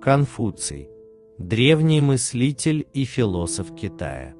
Конфуций – древний мыслитель и философ Китая.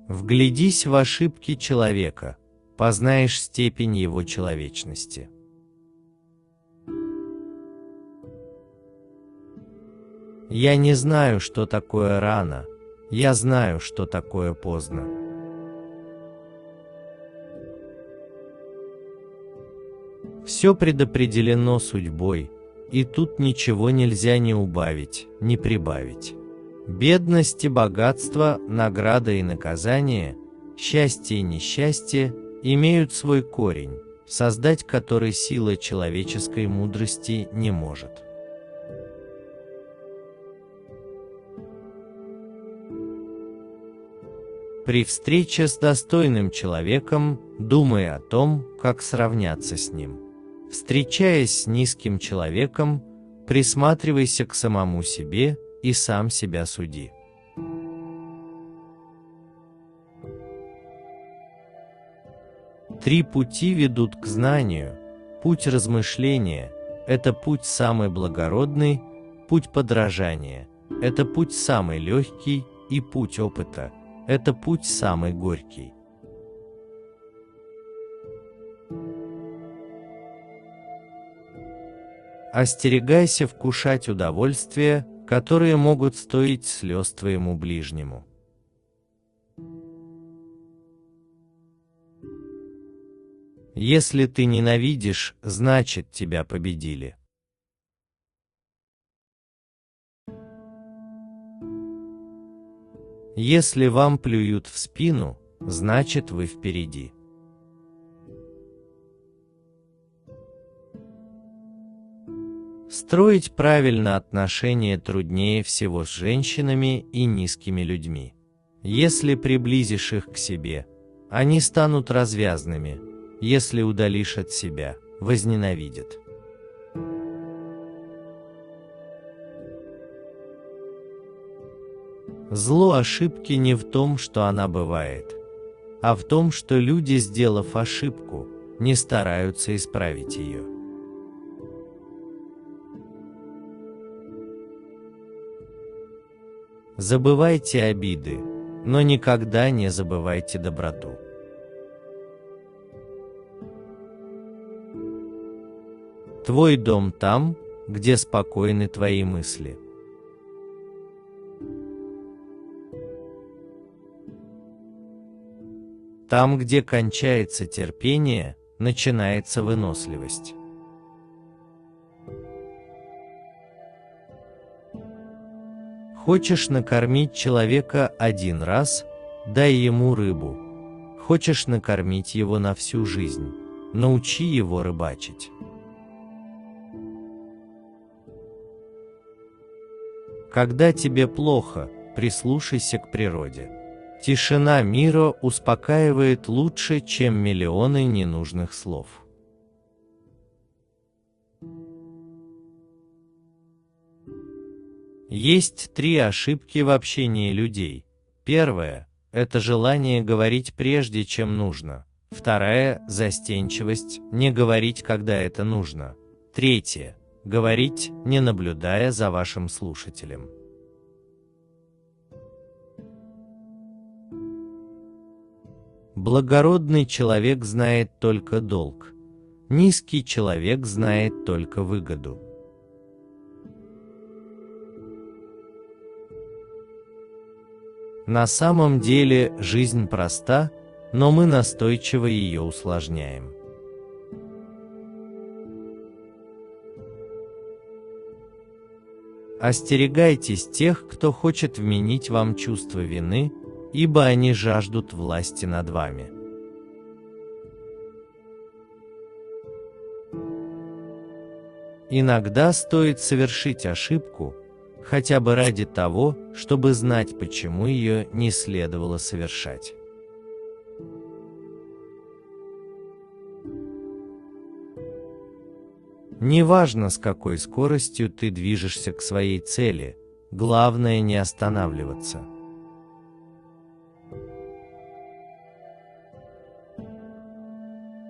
Вглядись в ошибки человека, познаешь степень его человечности. Я не знаю, что такое рано, я знаю, что такое поздно. Все предопределено судьбой, и тут ничего нельзя ни убавить, ни прибавить. Бедность и богатство, награда и наказание, счастье и несчастье имеют свой корень, создать который сила человеческой мудрости не может. При встрече с достойным человеком думай о том, как сравняться с ним. Встречаясь с низким человеком, присматривайся к самому себе и сам себя суди. Три пути ведут к знанию. Путь размышления – это путь самый благородный, путь подражания – это путь самый легкий, и путь опыта – это путь самый горький. Остерегайся вкушать удовольствия, которые могут стоить слез твоему ближнему. Если ты ненавидишь, значит тебя победили. Если вам плюют в спину, значит вы впереди. Строить правильно отношения труднее всего с женщинами и низкими людьми. Если приблизишь их к себе, они станут развязными, если удалишь от себя, возненавидят. Зло ошибки не в том, что она бывает, а в том, что люди, сделав ошибку, не стараются исправить ее. Забывайте обиды, но никогда не забывайте доброту. Твой дом там, где спокойны твои мысли. Там, где кончается терпение, начинается выносливость. Хочешь накормить человека один раз, дай ему рыбу. Хочешь накормить его на всю жизнь, научи его рыбачить. Когда тебе плохо, прислушайся к природе. Тишина мира успокаивает лучше, чем миллионы ненужных слов. Есть три ошибки в общении людей. Первая – это желание говорить прежде, чем нужно. Вторая – застенчивость, не говорить, когда это нужно. Третья – говорить, не наблюдая за вашим слушателем. Благородный человек знает только долг. Низкий человек знает только выгоду. На самом деле жизнь проста, но мы настойчиво ее усложняем. Остерегайтесь тех, кто хочет вменить вам чувство вины, ибо они жаждут власти над вами. Иногда стоит совершить ошибку, хотя бы ради того, чтобы знать, почему ее не следовало совершать. Неважно, с какой скоростью ты движешься к своей цели, главное не останавливаться.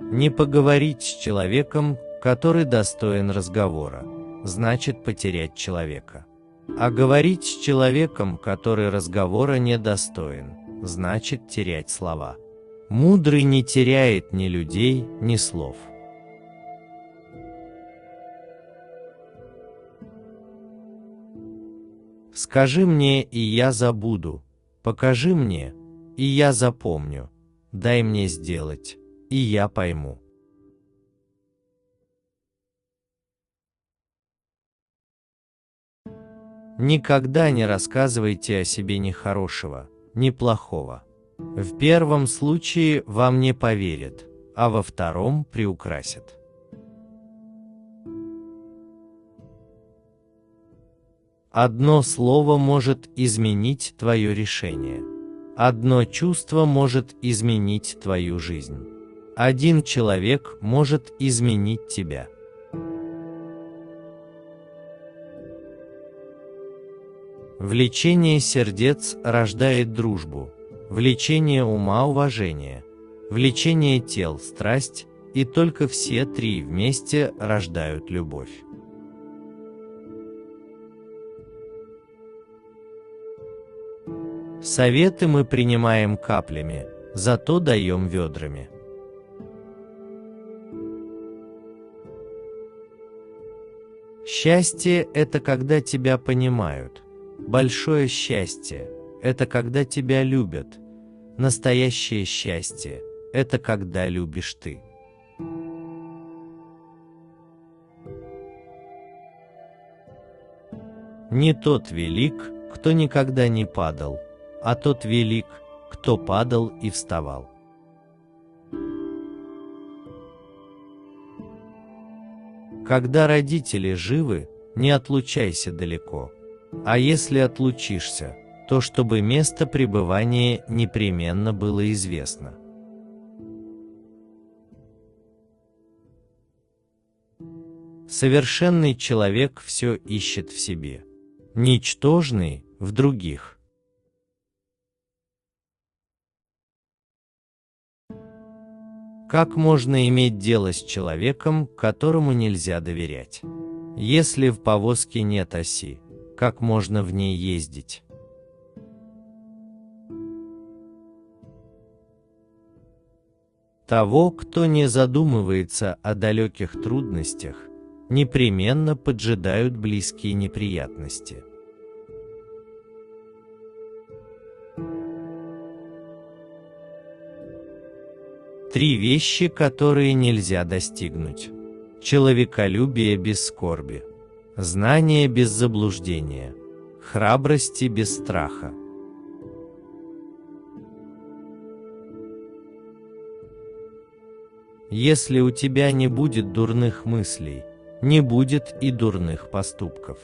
Не поговорить с человеком, который достоин разговора, значит потерять человека. А говорить с человеком, который разговора не достоин, значит терять слова. Мудрый не теряет ни людей, ни слов. Скажи мне, и я забуду, покажи мне, и я запомню, дай мне сделать, и я пойму. Никогда не рассказывайте о себе ни хорошего, ни плохого. В первом случае вам не поверят, а во втором приукрасят. Одно слово может изменить твое решение. Одно чувство может изменить твою жизнь. Один человек может изменить тебя. Влечение сердец рождает дружбу, влечение ума – уважение, влечение тел – страсть, и только все три вместе рождают любовь. Советы мы принимаем каплями, зато даем ведрами. Счастье – это когда тебя понимают. Большое счастье – это когда тебя любят. Настоящее счастье – это когда любишь ты. Не тот велик, кто никогда не падал, а тот велик, кто падал и вставал. Когда родители живы, не отлучайся далеко. А если отлучишься, то чтобы место пребывания непременно было известно. Совершенный человек все ищет в себе, ничтожный – в других. Как можно иметь дело с человеком, которому нельзя доверять? Если в повозке нет оси, как можно в ней ездить? Того, кто не задумывается о далеких трудностях, непременно поджидают близкие неприятности. Три вещи, которые нельзя достигнуть. Человеколюбие без скорби, знание без заблуждения, храбрости без страха. Если у тебя не будет дурных мыслей, не будет и дурных поступков.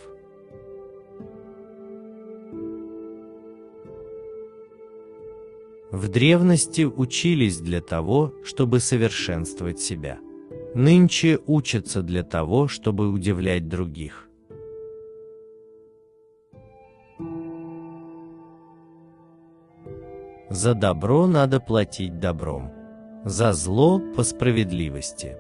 В древности учились для того, чтобы совершенствовать себя. Нынче учатся для того, чтобы удивлять других. За добро надо платить добром, за зло – по справедливости.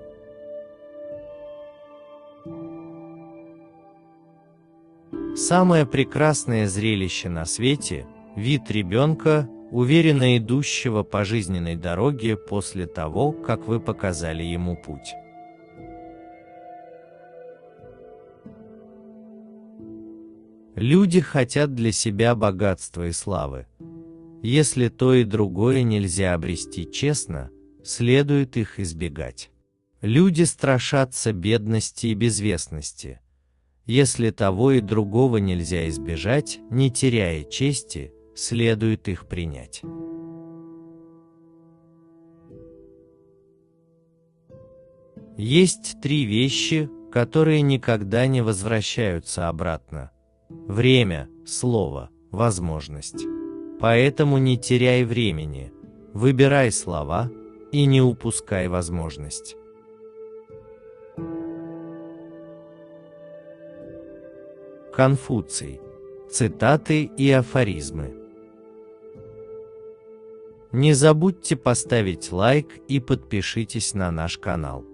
Самое прекрасное зрелище на свете – вид ребенка, уверенно идущего по жизненной дороге после того, как вы показали ему путь. Люди хотят для себя богатства и славы. Если то и другое нельзя обрести честно, следует их избегать. Люди страшатся бедности и безвестности. Если того и другого нельзя избежать, не теряя чести, следует их принять. Есть три вещи, которые никогда не возвращаются обратно. Время, слово, возможность. Поэтому не теряй времени, выбирай слова и не упускай возможность. Конфуций. Цитаты и афоризмы. Не забудьте поставить лайк и подпишитесь на наш канал.